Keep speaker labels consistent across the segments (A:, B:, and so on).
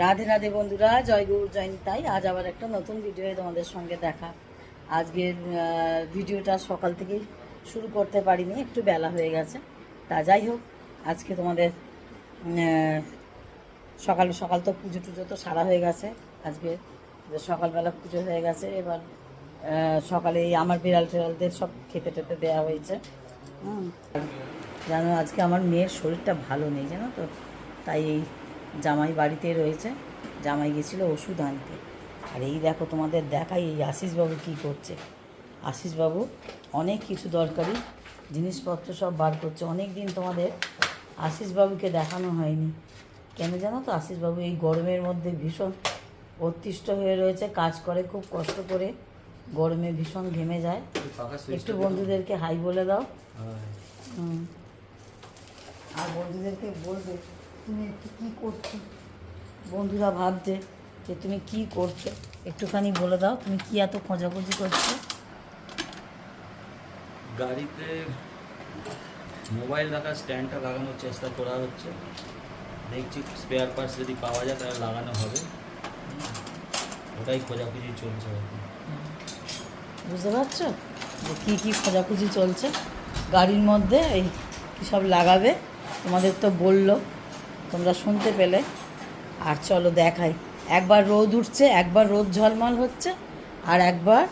A: রাধে রাধে বন্ধুরা, জয় গুরু জয় নিতাই। আজ আবার একটা নতুন ভিডিওয়ে তোমাদের সঙ্গে দেখা। আজকের ভিডিওটা সকাল থেকেই শুরু করতে পারিনি, একটু বেলা হয়ে গেছে। তা যাই হোক, আজকে তোমাদের সকাল সকাল তো পুজো টুজো তো সারা হয়ে গেছে। আজকে সকালবেলা পুজো হয়ে গেছে। এবার সকালে আমার বিড়াল টিড়ালদের সব খেতে টেতে দেওয়া হয়েছে। জানো আজকে আমার মেয়ের শরীরটা ভালো নেই, জানো তো। তাই এই জামাই বাড়িতে রয়েছে, জামাই গেছিলো ওষুধ আনতে। আর এই দেখো তোমাদের দেখাই, এই আশিসবাবু কী করছে। আশিসবাবু অনেক কিছু দরকারি জিনিসপত্র সব বার করছে। অনেক দিন তোমাদের আশিসবাবুকে দেখানো হয়নি, কেন জানো তো। আশিসবাবু এই গরমের মধ্যে ভীষণ অতিষ্ঠ হয়ে রয়েছে, কাজ করে খুব কষ্ট করে, গরমে ভীষণ ঘেমে যায়। একটু বন্ধুদেরকে হাই বলে দাও। আর বন্ধুদেরকে বলবে তুমি একটু কী করছো। বন্ধুরা ভাবছে যে তুমি কি করছো, একটুখানি বলে দাও তুমি কি এত খোঁজাখুঁজি করছো।
B: গাড়িতে মোবাইল রাখার স্ট্যান্ডটা লাগানোর চেষ্টা করা হচ্ছে, দেখছি স্পেয়ার পার্টস যদি পাওয়া যায় তাহলে লাগানো হবে। ওটাই খোঁজাখুঁজি চলছে এখন।
A: বুঝতে পারছো যে কী কী খোঁজাখুঁজি চলছে গাড়ির মধ্যে, এই কী সব লাগাবে তোমাদের তো বললো, তোমরা শুনতে পেলে। আর চলো দেখাই, একবার রোদ উঠছে, একবার রোদ ঝলমল হচ্ছে, আর একবার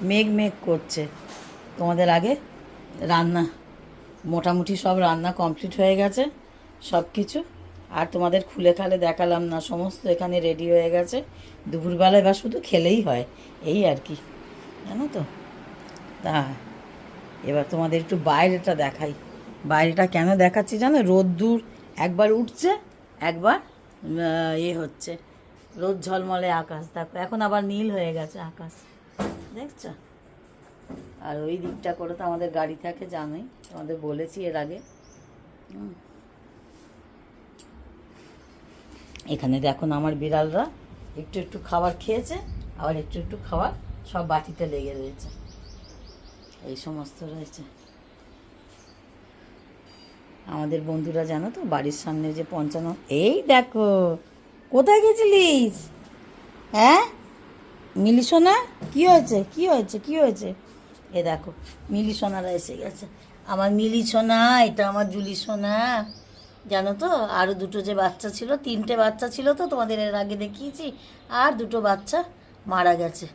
A: মেঘ মেঘ করছে। তোমাদের আগে রান্না মোটামুটি সব রান্না কমপ্লিট হয়ে গেছে সব কিছু। আর তোমাদের খুলে খালে দেখালাম না, সমস্ত এখানে রেডি হয়ে গেছে। দুপুরবেলায় বা শুধু খেলেই হয়, এই আর কি, জানো তো। তা এবার তোমাদের একটু বাইরেটা দেখাই। বাইরেটা কেন দেখাচ্ছি জানো, রোদ্দুর একবার উঠছে, একবার হচ্ছে, রোদ ঝলমলে আকাশ। দেখো এখন আবার নীল হয়ে গেছে আকাশ, দেখছো। আর ওই দিকটা করে তো আমাদের গাড়ি থাকে, জানোই, তোমাদের বলেছি এর আগে। এখানে দেখো না আমার বিড়ালরা একটু একটু খাবার খেয়েছে, আবার একটু একটু খাবার সব বাটিতে লেগে রয়েছে, এই সমস্ত রয়েছে। আমাদের বন্ধুরা জানো তো, বাড়ির সামনে যে পঞ্চান্ন, এই দেখো কোথায় গেছিলিস, হ্যাঁ মিলি সোনা, কী হয়েছে কী হয়েছে কী হয়েছে। এ দেখো মিলি সোনারা এসে গেছে, আমার মিলি সোনা, এটা আমার জুলি সোনা। জানো তো আরও দুটো যে বাচ্চা ছিল, তিনটে বাচ্চা ছিল তো তোমাদের এর আগে দেখিয়েছি, আর দুটো বাচ্চা মারা গেছে।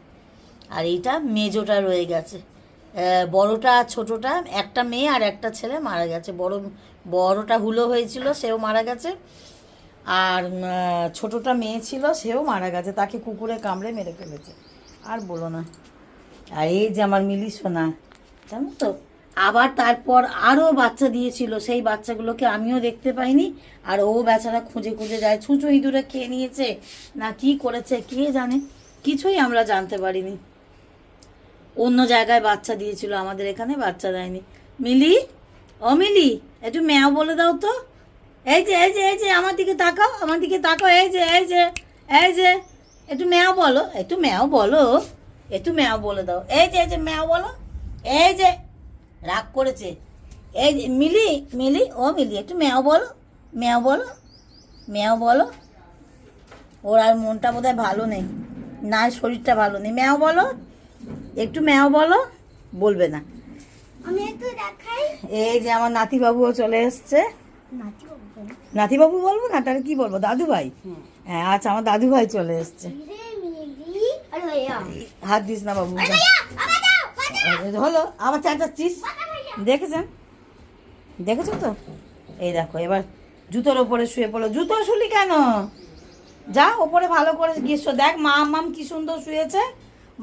A: আর এইটা মেজোটা রয়ে গেছে, বড়টা আর ছোটোটা, একটা মেয়ে আর একটা ছেলে মারা গেছে। বড়টা হুলো হয়েছিল, সেও মারা গেছে। আর ছোটোটা মেয়ে ছিল, সেও মারা গেছে, তাকে কুকুরে কামড়ে মেরে ফেলেছে। আর বলো না। আর এই যে আমার মিলি সোনা, জানো তো, আবার তারপর আরও বাচ্চা দিয়েছিল, সেই বাচ্চাগুলোকে আমিও দেখতে পাইনি। আর ও বেচারা খুঁজে খুঁজে যায়, ছুঁচো ইঁদুরে খেয়ে নিয়েছে না কি করেছে কে জানে, কিছুই আমরা জানতে পারিনি। অন্য জায়গায় বাচ্চা দিয়েছিল, আমাদের এখানে বাচ্চা দেয়নি। মিলি, ও মিলি, একটু ম্যাও বলে দাও তো। এই যে এই যে এই যে আমার দিকে তাকাও, আমার দিকে তাকাও, এই যে এই যে এই যে, একটু ম্যাও বলো, একটু ম্যাও বলো, একটু ম্যাও বলে দাও। এই যে ম্যাও বলো, এই যে রাগ করেছে। এই যে মিলি, মিলি, ও মিলি, একটু ম্যাও বলো, ম্যাও বলো, ম্যাও বলো। ওর আর মনটা বোধহয় ভালো নেই, না শরীরটা ভালো নেই। ম্যাও বলো, একটু ম্যাও বলো। বলবে না।
C: আমি একটু দেখাই।
A: এই যে আমার নাতিবাবুও চলে এসছে। নাতিবাবু বলবো না, তাহলে কি বলবো, দাদু ভাই। হ্যাঁ আচ্ছা, আমার দাদু ভাই চলে এসছে। হাত দিস না বাবু, হলো আবার চেঁচাচ্ছিস, দেখেছেন, দেখেছো তো। এই দেখো এবার জুতোর ওপরে শুয়ে পড়লো। জুতো শুলি কেন, যা ওপরে ভালো করে গিয়েছো, দেখ মাম কি সুন্দর শুয়েছে,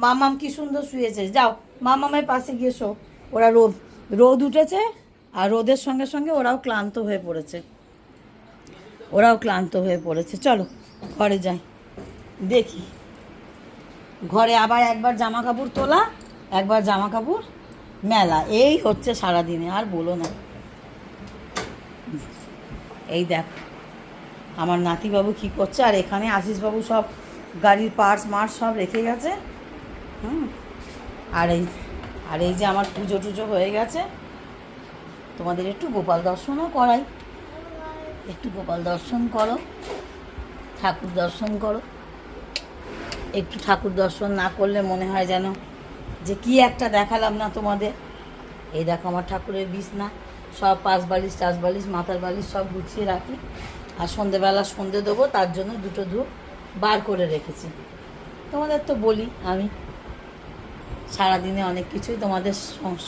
A: মাম কি সুন্দর শুয়েছে। যাও মামের পাশে গিয়েছো। ওরা রোদ উঠেছে, আর রোদের সঙ্গে সঙ্গে ওরাও ক্লান্ত হয়ে পড়েছে, ওরাও ক্লান্ত হয়ে পড়েছে। চলো ঘরে যাই, দেখি ঘরে আবার একবার জামা কাপড় তোলা, একবার জামা কাপড় মেলা, এই হচ্ছে সারাদিনে। আর বলো না। এই দেখ আমার নাতিবাবু কী করছে, আর এখানে আশিসবাবু সব গাড়ির পার্টস মার্টস সব রেখে গেছে। আর এই যে আমার পুজো টুজো হয়ে গেছে। তোমাদের একটু গোপাল দর্শনও করাই, একটু গোপাল দর্শন করো। ঠাকুর দর্শন করো। একটু ঠাকুর দর্শন না করলে মনে হয় যেন যে কি একটা দেখালাম না তোমাদের। এই দেখো আমার ঠাকুরের বিছনা, সব পাশ বালিশ টাস বালিশ মাথার বালিশ সব গুছিয়ে রাখি। আর সন্ধেবেলা সন্ধে দেবো, তার জন্য দুটো ধূপ বার করে রেখেছি। তোমাদের তো বলি আমি সারাদিনে অনেক কিছুই তোমাদের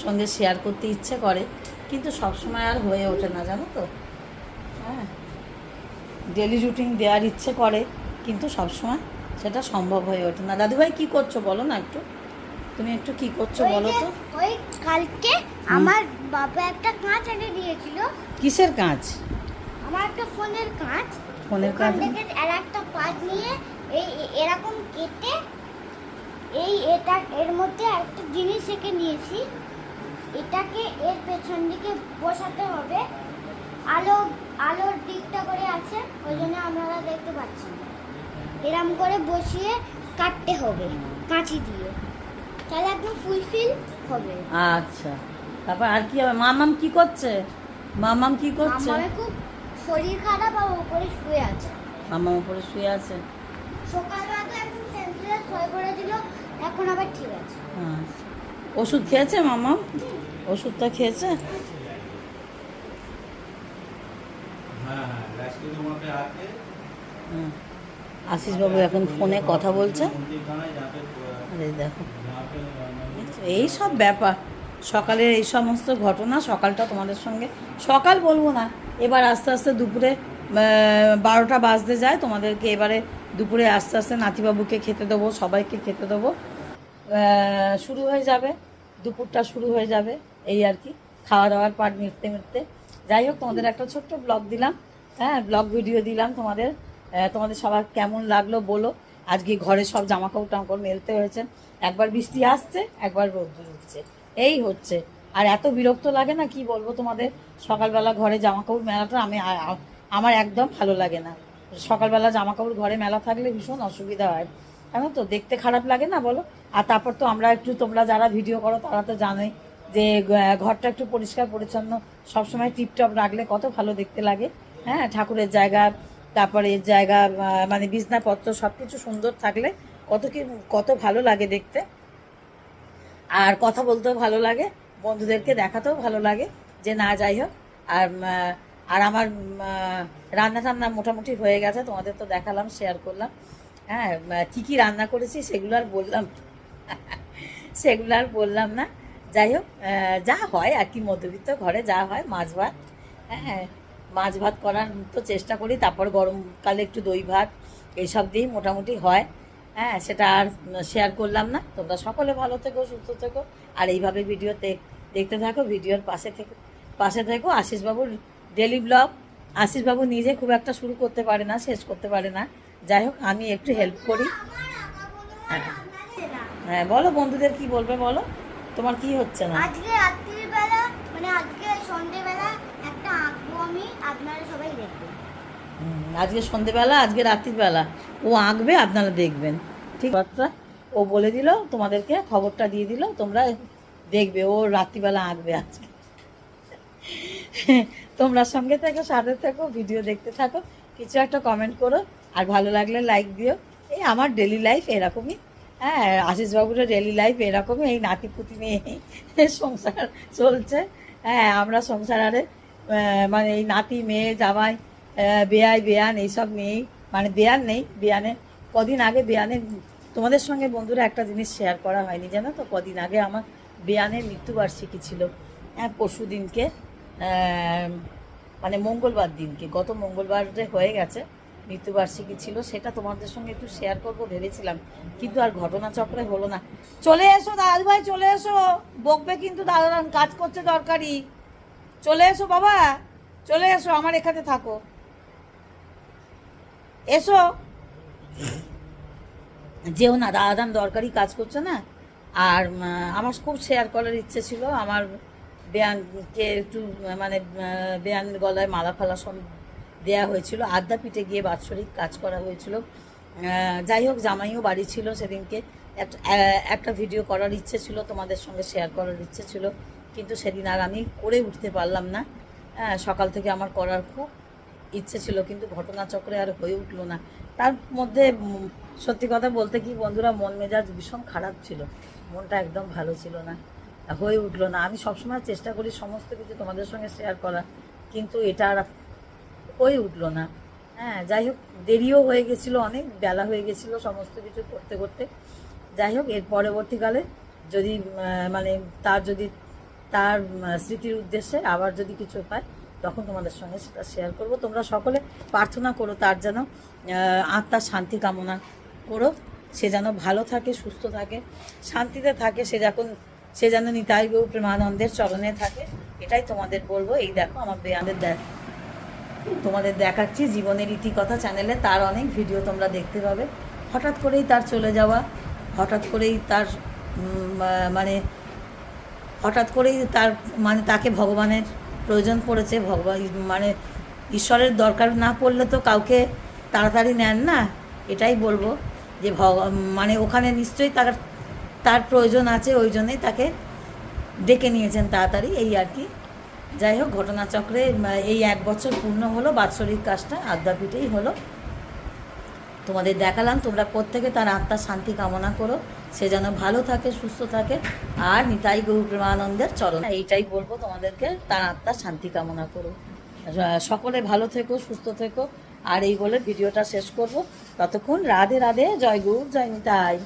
A: সঙ্গে শেয়ার করতে ইচ্ছে করে, কিন্তু সবসময় আর হয়ে ওঠে না, জানো তো। হ্যাঁ, ডেলি রুটিন দেওয়ার ইচ্ছে করে, কিন্তু সবসময় সেটা সম্ভব হয়ে ওঠে না। দাদুভাই কি করছো বলো না একটু, তুমি একটু কি করছো বলো তো।
C: ওই কালকে আমার বাবা একটা কাঁচ এনে দিয়েছিল।
A: কিসের কাঁচ?
C: আমার একটা ফোনের কাঁচ।
A: ফোনের
C: ওখান
A: কাঁচ?
C: থেকে আর একটা পাত নিয়ে এরকম কেটে এর মধ্যে একটা জিনিস এঁকে নিয়েছি। এটাকে এর পেছন দিকে বসাতে হবে। আলোর দিকটা করে আছে, ওই জন্য আপনারা দেখতে পাচ্ছেন। এরম করে বসিয়ে কাটতে হবে কাঁচি দিয়ে, তাহলে একদম ফুলফিল হবে।
A: আচ্ছা, তারপর আর কি হবে? মামাম কি করছে? মামাম কি করছে?
C: আমার খুব শরীর খারাপ আর উপরে শুয়ে আছে।
A: মামাম উপরে শুয়ে আছে।
C: সকালবেলা তো একদম সেন্সলেস হয়ে পড়েছিল, এখন আবার ঠিক আছে।
A: আচ্ছা, ওষুধ খেয়েছে মামাম? ওষুধটা খেয়েছে?
B: हाँ हाँ रास्ते में वहाँ पे आके
A: হুম। আশিসবাবু এখন ফোনে কথা বলছে।
B: मंदिर कहाँ है जहाँ पे
A: আরে দেখো,
B: जहाँ पे मंदिर
A: এই সব ব্যাপার, সকালের এই সমস্ত ঘটনা। সকালটা তোমাদের সঙ্গে, সকাল বলবো না, এবার আস্তে আস্তে দুপুরে 12টা বাজতে যায়। তোমাদেরকে এবারে দুপুরে আস্তে আস্তে নাতিবাবুকে খেতে দেবো, সবাইকে খেতে দেবো, শুরু হয়ে যাবে, দুপুরটা শুরু হয়ে যাবে। এই আর কি, খাওয়া দাওয়ার পাট মিটতে মিটতে। যাই হোক, তোমাদের একটা ছোট্ট ব্লগ দিলাম, হ্যাঁ, ব্লগ ভিডিও দিলাম তোমাদের। তোমাদের সবার কেমন লাগলো বলো। আজকে ঘরে সব জামা কাপড় টামকাপড় মেলতে হয়েছে, একবার বৃষ্টি আসছে একবার রোদ্দুর উঠছে, এই হচ্ছে। আর এত বিরক্ত লাগে না, কি বলবো তোমাদের। সকালবেলা ঘরে জামা কাপড় মেলাটা আমার একদম ভালো লাগে না। সকালবেলা জামা কাপড় ঘরে মেলা থাকলে ভীষণ অসুবিধা হয়, জানো তো, দেখতে খারাপ লাগে না বলো। আর তারপর তো আমরা একটু, তোমরা যারা ভিডিও করো তারা তো জানোই যে ঘরটা একটু পরিষ্কার পরিচ্ছন্ন সবসময় টিপটপ রাখলে কত ভালো দেখতে লাগে। হ্যাঁ, ঠাকুরের জায়গা, তারপরে এর জায়গা, মানে বিছনাপত্র সব কিছু সুন্দর থাকলে কত ভালো লাগে দেখতে। আর কথা বলতেও ভালো লাগে, বন্ধুদেরকে দেখাতেও ভালো লাগে যে না, যাই হোক। আর আর আমার রান্না টান্না মোটামুটি হয়ে গেছে, তোমাদের তো দেখালাম, শেয়ার করলাম। হ্যাঁ, কী কী রান্না করেছি সেগুলো আর বললাম না। যাই হোক, যা হয় আর কি, মধ্যবিত্ত ঘরে যা হয়, মাছ ভাত। হ্যাঁ, মাছ ভাত করার তো চেষ্টা করি, তারপর গরমকালে একটু দই ভাত, এইসব দিয়েই মোটামুটি হয়। হ্যাঁ, সেটা আর শেয়ার করলাম না। তোমরা সকলে ভালো থেকো, সুস্থ থেকো, আর এইভাবে ভিডিও দেখতে থাকো, ভিডিওর পাশে থেকো। আশিসবাবুর ডেলি ব্লগ, আশিসবাবু নিজে খুব একটা শুরু করতে পারে না, শেষ করতে পারে না। যাই হোক, আমি একটু হেল্প করি। হ্যাঁ, বলো বন্ধুদের কি বলবে বলো, তোমার কি হচ্ছে না?
C: আজকে রাত্রিবেলা, মানে আজকে সন্ধ্যেবেলা একটা আঁকবো আমি, আপনারা সবাই দেখবেন।
A: আজকে সন্ধেবেলা, আজকে রাত্রিবেলা ও আঁকবে, আপনারা দেখবেন। ঠিক কথা, ও বলে দিল তোমাদেরকে, খবরটা দিয়ে দিল, তোমরা দেখবে ও রাত্রিবেলা আঁকবে আজকে। তোমরা সঙ্গে থেকো, সাথে থেকো, ভিডিও দেখতে থাকো, কিছু একটা কমেন্ট করো, আর ভালো লাগলে লাইক দিও। এই আমার ডেলি লাইফ এরকমই। হ্যাঁ, আশিসবাবুরও ডেলি লাইফ এরকমই, এই নাতিপুতি নিয়ে সংসার চলছে। হ্যাঁ, আমরা সংসারে মানে এই নাতি, মেয়ে, জামাই, বেয়ান এইসব নিয়েই, মানে বেয়ান নেই, বেয়ানে কদিন আগে তোমাদের সঙ্গে বন্ধুরা একটা জিনিস শেয়ার করা হয়নি, জানো তো। কদিন আগে আমার বেয়ানের মৃত্যুবার্ষিকী ছিল। হ্যাঁ, পরশু দিনকে, মানে মঙ্গলবার দিনকে, গত মঙ্গলবারে হয়ে গেছে, মৃত্যুবার্ষিকী ছিল। সেটা তোমাদের সঙ্গে একটু শেয়ার করবো ভেবেছিলাম, কিন্তু আর ঘটনাচক্রে হলো না। চলে এসো দাদু ভাই, চলে এসো, বকবে কিন্তু দাদা, কাজ করছে দরকারি। চলে এসো বাবা, চলে এসো, আমার এখানে থাকো, এসো। যেও না, দাদান দরকারি কাজ করছে না। আর আমার খুব শেয়ার করার ইচ্ছে ছিল, আমার বেয়ানকে একটু, মানে বেয়ানের গলায় মালা ফালা সব দেওয়া হয়েছিল, আদ্যাপীঠে গিয়ে বাৎসরিক কাজ করা হয়েছিল। যাই হোক, জামাইও বাড়ি ছিল সেদিনকে। একটা ভিডিও করার ইচ্ছে ছিল, তোমাদের সঙ্গে শেয়ার করার ইচ্ছে ছিল, কিন্তু সেদিন আর আমি করে উঠতে পারলাম না। সকাল থেকে আমার করার খুব ইচ্ছে ছিল, কিন্তু ঘটনাচক্রে আর হয়ে উঠলো না। তার মধ্যে সত্যি কথা বলতে কি বন্ধুরা, মন মেজাজ ভীষণ খারাপ ছিল, মনটা একদম ভালো ছিল না, হয়ে উঠলো না। আমি সবসময় চেষ্টা করি সমস্ত কিছু তোমাদের সঙ্গে শেয়ার করা, কিন্তু এটা আর হয়ে উঠলো না। হ্যাঁ, যাই হোক, দেরিও হয়ে গেছিলো, অনেক বেলা হয়ে গেছিলো সমস্ত কিছু করতে করতে। যাই হোক, এর পরবর্তীকালে যদি মানে তার স্মৃতির উদ্দেশ্যে আবার যদি কিছু পায়, তখন তোমাদের সঙ্গে সেটা শেয়ার করব। তোমরা সকলে প্রার্থনা করো তার যেন আত্মার শান্তি কামনা করো, সে যেন ভালো থাকে, সুস্থ থাকে, শান্তিতে থাকে, সে যেন নিতাই গৌর প্রেমানন্দের চরণে থাকে, এটাই তোমাদের বলবো। এই দেখো আমার তোমাদের দেখাচ্ছি জীবনের ইতিকথা চ্যানেলে তার অনেক ভিডিও তোমরা দেখতে পাবে। হঠাৎ করেই তার চলে যাওয়া, হঠাৎ করেই তার তাকে ভগবানের প্রয়োজন পড়েছে। মানে ঈশ্বরের দরকার না পড়লে তো কাউকে তাড়াতাড়ি নেন না, এটাই বলবো যে মানে ওখানে নিশ্চয়ই তার প্রয়োজন আছে, ওই জন্যই তাকে ডেকে নিয়েছেন তাড়াতাড়ি, এই আর কি। যাই হোক, ঘটনাচক্রে এই 1 বছর পূর্ণ হলো, বাৎসরিক কাজটা আদ্যাপীঠেই হলো। তোমাদের দেখালাম, তোমরা প্রত্যেকে তার আত্মার শান্তি কামনা করো, সে যেন ভালো থাকে, সুস্থ থাকে, আর নিতাই গৌর প্রেমানন্দের চরণ, এইটাই বলবো তোমাদেরকে, তার আত্মার শান্তি কামনা করো। সকলে ভালো থেকো, সুস্থ থেকো, আর এই বলে ভিডিওটা শেষ করব। ততক্ষণ রাধে রাধে, জয় গৌর, জয় নিতাই।